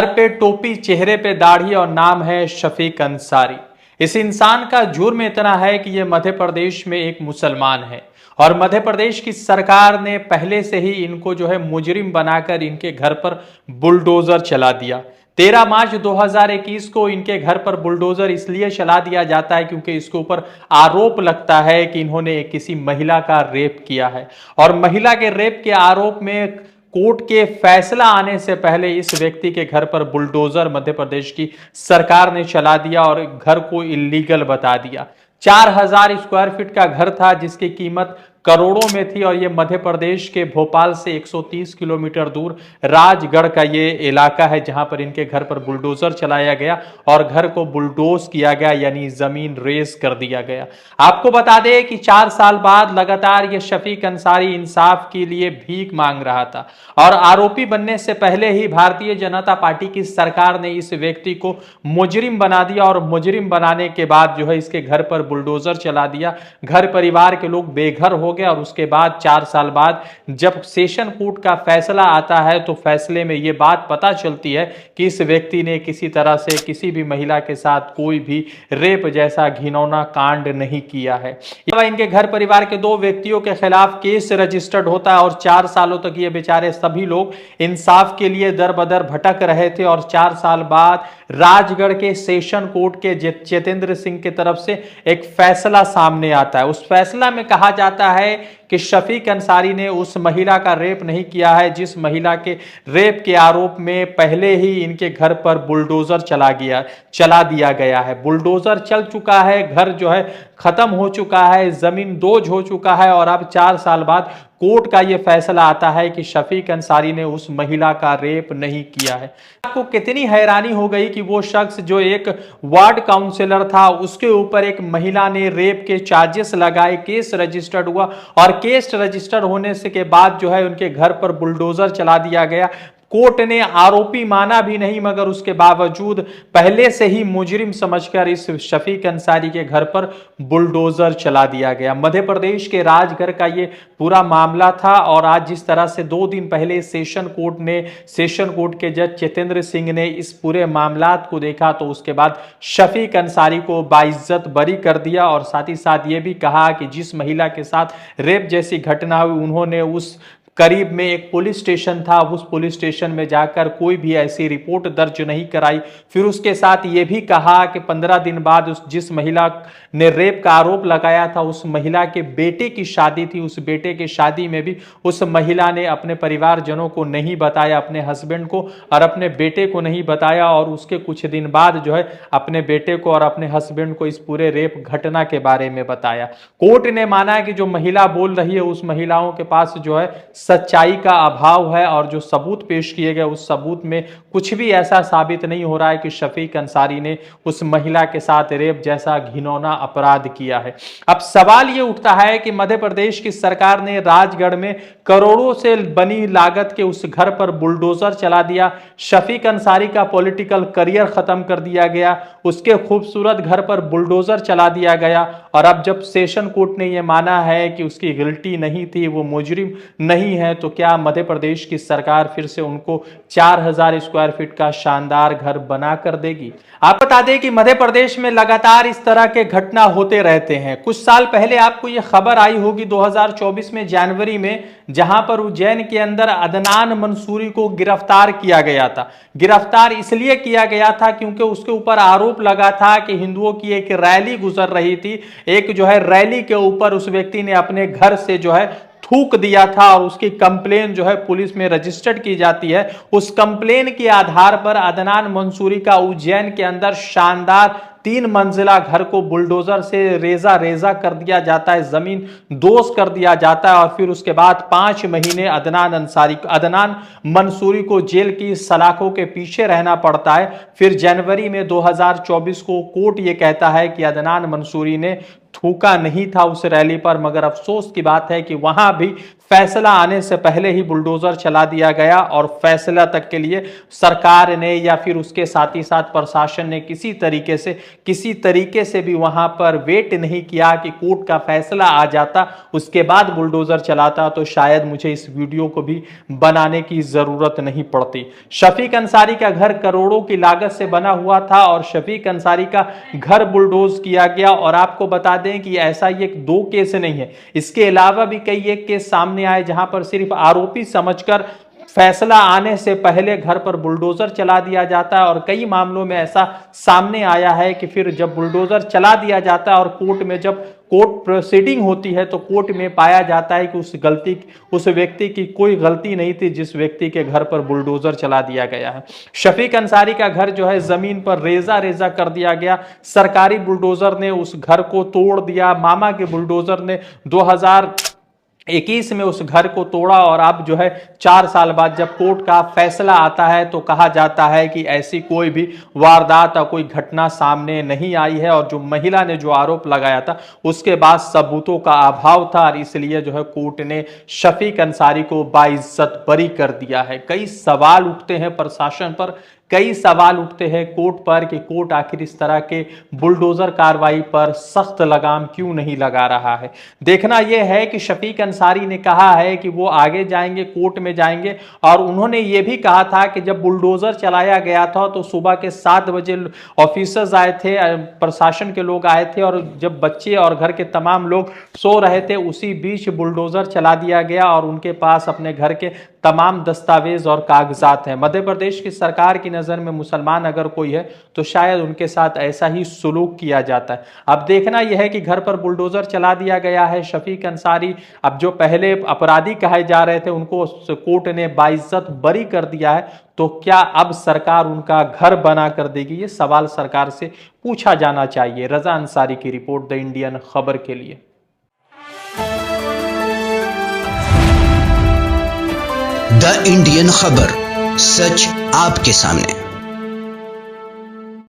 Sir पे टोपी, चेहरे पे दाढ़ी और नाम है शफीक अंसारी। इस इंसान का जुर्म इतना है कि ये मध्य प्रदेश में एक मुसलमान है और मध्य प्रदेश की सरकार ने पहले से ही इनको जो है मुजरिम बनाकर इनके घर पर बुलडोजर चला दिया। 13 मार्च 2021 को इनके घर पर बुलडोजर इसलिए चला दिया जाता है क्योंकि इसके ऊपर आरोप लगता है कि इन्होंने किसी महिला का रेप किया है और महिला के रेप के आरोप में कोर्ट के फैसला आने से पहले इस व्यक्ति के घर पर बुलडोजर मध्य प्रदेश की सरकार ने चला दिया और घर को इलीगल बता दिया। 4000 स्क्वायर फीट का घर था जिसकी कीमत करोड़ों में थी और ये मध्य प्रदेश के भोपाल से 130 किलोमीटर दूर राजगढ़ का ये इलाका है जहां पर इनके घर पर बुलडोजर चलाया गया और घर को बुलडोज किया गया, यानी जमीन रेज कर दिया गया। आपको बता दें कि 4 साल बाद लगातार ये शफीक अंसारी इंसाफ के लिए भीख मांग रहा था और आरोपी बनने से पहले ही भारतीय जनता पार्टी की सरकार ने इस व्यक्ति को मुजरिम बना दिया और मुजरिम बनाने के बाद जो है इसके घर पर बुलडोजर चला दिया। घर परिवार के लोग बेघर हो गए और उसके बाद 4 साल बाद जब सेशन कोर्ट का फैसला आता है तो फैसले में यह बात पता चलती है कि इस व्यक्ति ने किसी तरह से किसी भी महिला के साथ कोई भी रेप जैसा घिनौना कांड नहीं किया है। इनके घर परिवार के 2 व्यक्तियों के खिलाफ केस रजिस्टर्ड होता है और 4 सालों तक ये बेचारे सभी लोग इंसाफ के लिए दर बदर भटक रहे थे और 4 साल बाद राजगढ़ के सेशन कोर्ट के चेतेंद्र सिंह की तरफ से एक फैसला सामने आता है। उस फैसला में कहा जाता है कि शफीक अंसारी ने उस महिला का रेप नहीं किया है जिस महिला के रेप के आरोप में पहले ही इनके घर पर बुलडोजर चला दिया गया है। बुलडोजर चल चुका है, घर जो है खत्म हो चुका है, जमीन दोज हो चुका है और अब 4 साल बाद कोर्ट का यह फैसला आता है कि शफीक अंसारी ने उस महिला का रेप नहीं किया है। आपको कितनी हैरानी हो गई कि वो शख्स जो एक वार्ड काउंसिलर था उसके ऊपर एक महिला ने रेप के चार्जेस लगाए, केस रजिस्टर्ड हुआ और केस रजिस्टर्ड होने से के बाद जो है उनके घर पर बुलडोजर चला दिया गया। कोर्ट ने आरोपी माना भी नहीं मगर उसके बावजूद पहले से ही मुजरिम समझकर इस शफीक अंसारी के घर पर बुलडोजर चला दिया गया। मध्य प्रदेश के राजगढ़ का ये पूरा मामला था और आज जिस तरह से 2 दिन पहले सेशन कोर्ट के जज चेतेंद्र सिंह ने इस पूरे मामलात को देखा तो उसके बाद शफीक अंसारी को बाइज्जत बरी कर दिया और साथ ही साथ ये भी कहा कि जिस महिला के साथ रेप जैसी घटना हुई उन्होंने उस करीब में एक पुलिस स्टेशन था, उस पुलिस स्टेशन में जाकर कोई भी ऐसी रिपोर्ट दर्ज नहीं कराई। फिर उसके साथ ये भी कहा कि 15 दिन बाद जिस महिला ने रेप का आरोप लगाया था उस महिला के बेटे की शादी थी, उस बेटे की शादी में भी उस महिला ने अपने परिवारजनों को नहीं बताया, अपने हस्बैंड को और अपने बेटे को नहीं बताया और उसके कुछ दिन बाद जो है अपने बेटे को और अपने हस्बैंड को इस पूरे रेप घटना के बारे में बताया। कोर्ट ने माना कि जो महिला बोल रही है उस महिलाओं के पास जो है सच्चाई का अभाव है और जो सबूत पेश किए गए उस सबूत में कुछ भी ऐसा साबित नहीं हो रहा है कि शफीक अंसारी ने उस महिला के साथ रेप जैसा घिनौना अपराध किया है। अब सवाल यह उठता है कि मध्य प्रदेश की सरकार ने राजगढ़ में करोड़ों से बनी लागत के उस घर पर बुलडोजर चला दिया, शफीक अंसारी का पॉलिटिकल करियर खत्म कर दिया गया, उसके खूबसूरत घर पर बुलडोजर चला दिया गया और अब जब सेशन कोर्ट ने यह माना है कि उसकी गिल्टी नहीं थी, वो मुजरिम नहीं है, तो क्या मध्य प्रदेश की सरकार फिर से उनको 4000 स्क्वायर फीट का शानदार घर बना कर देगी? आप बता दें कि मध्य प्रदेश में लगातार इस तरह के घटना होते रहते हैं। कुछ साल पहले आपको यह खबर आई होगी 2024 में जनवरी में, जहां पर उज्जैन के अंदर अदनान मंसूरी को गिरफ्तार किया गया था। गिरफ्तार इसलिए किया गया था क्योंकि उसके ऊपर आरोप लगा था कि हिंदुओं की एक रैली गुजर रही थी, एक जो है रैली के ऊपर उस व्यक्ति ने अपने घर से जो है थूक दिया था और उसकी कंप्लेन जो है पुलिस में रजिस्टर्ड की जाती है। उस कंप्लेन के आधार पर अदनान मंसूरी का उज्जैन के अंदर शानदार 3 मंजिला घर को बुलडोजर से रेजा कर दिया जाता है, जमीन दोष कर दिया जाता है और फिर उसके बाद 5 महीने अदनान मंसूरी को जेल की सलाखों के पीछे रहना पड़ता है। फिर जनवरी में 2024 को कोर्ट ये कहता है कि अदनान मंसूरी ने थूका नहीं था उस रैली पर, मगर अफसोस की बात है कि वहां भी फैसला आने से पहले ही बुलडोजर चला दिया गया और फैसला तक के लिए सरकार ने या फिर उसके साथ ही साथ प्रशासन ने किसी तरीके से भी वहां पर वेट नहीं किया कि कोर्ट का फैसला आ जाता उसके बाद बुलडोजर चलाता, तो शायद मुझे इस वीडियो को भी बनाने की जरूरत नहीं पड़ती। शफीक अंसारी का घर करोड़ों की लागत से बना हुआ था और शफीक अंसारी का घर बुलडोज किया गया। और आपको बता दें कि ऐसा ये 2 केस नहीं है, इसके अलावा भी कई एक केस सामने आए जहां पर सिर्फ आरोपी समझकर फैसला आने से पहले घर पर बुलडोजर चला दिया जाता है। और कई मामलों में ऐसा सामने आया है कि फिर जब बुलडोजर चला दिया जाता है और कोर्ट में जब कोर्ट प्रोसीडिंग होती है तो कोर्ट में पाया जाता है कि उस व्यक्ति की कोई गलती नहीं थी जिस व्यक्ति के घर पर बुलडोजर चला दिया गया है। शफीक अंसारी का घर जो है जमीन पर रेजा कर दिया गया, सरकारी बुलडोजर ने उस घर को तोड़ दिया, मामा के बुलडोजर ने 2021 में उस घर को तोड़ा। और अब जो है 4 साल बाद जब कोर्ट का फैसला आता है तो कहा जाता है कि ऐसी कोई भी वारदात या कोई घटना सामने नहीं आई है। और जो महिला ने जो आरोप लगाया था उसके बाद सबूतों का अभाव था और इसलिए जो है कोर्ट ने शफीक अंसारी को बाइज्जत बरी कर दिया है। कई सवाल उठते हैं प्रशासन पर, कई सवाल उठते हैं कोर्ट पर कि कोर्ट आखिर इस तरह के बुलडोजर कार्रवाई पर सख्त लगाम क्यों नहीं लगा रहा है। देखना यह है कि शफीक अंसारी ने कहा है कि वो आगे जाएंगे, कोर्ट में जाएंगे। और उन्होंने ये भी कहा था कि जब बुलडोजर चलाया गया था तो सुबह के 7 बजे ऑफिसर्स आए थे, प्रशासन के लोग आए थे और जब बच्चे और घर के तमाम लोग सो रहे थे उसी बीच बुलडोजर चला दिया गया और उनके पास अपने घर के तमाम दस्तावेज और कागजात हैं। मध्य प्रदेश की सरकार की नज़र में मुसलमान अगर कोई है तो शायद उनके साथ ऐसा ही सुलूक किया जाता है। अब देखना यह है कि घर पर बुलडोजर चला दिया गया है। शफीक अंसारी अब जो पहले अपराधी कहे जा रहे थे उनको कोर्ट ने बाइज्जत बरी कर दिया है, तो क्या अब सरकार उनका घर बना कर देगी? ये सवाल सरकार से पूछा जाना चाहिए। रजा अंसारी की रिपोर्ट, द इंडियन खबर के लिए। द इंडियन खबर, सच आपके सामने।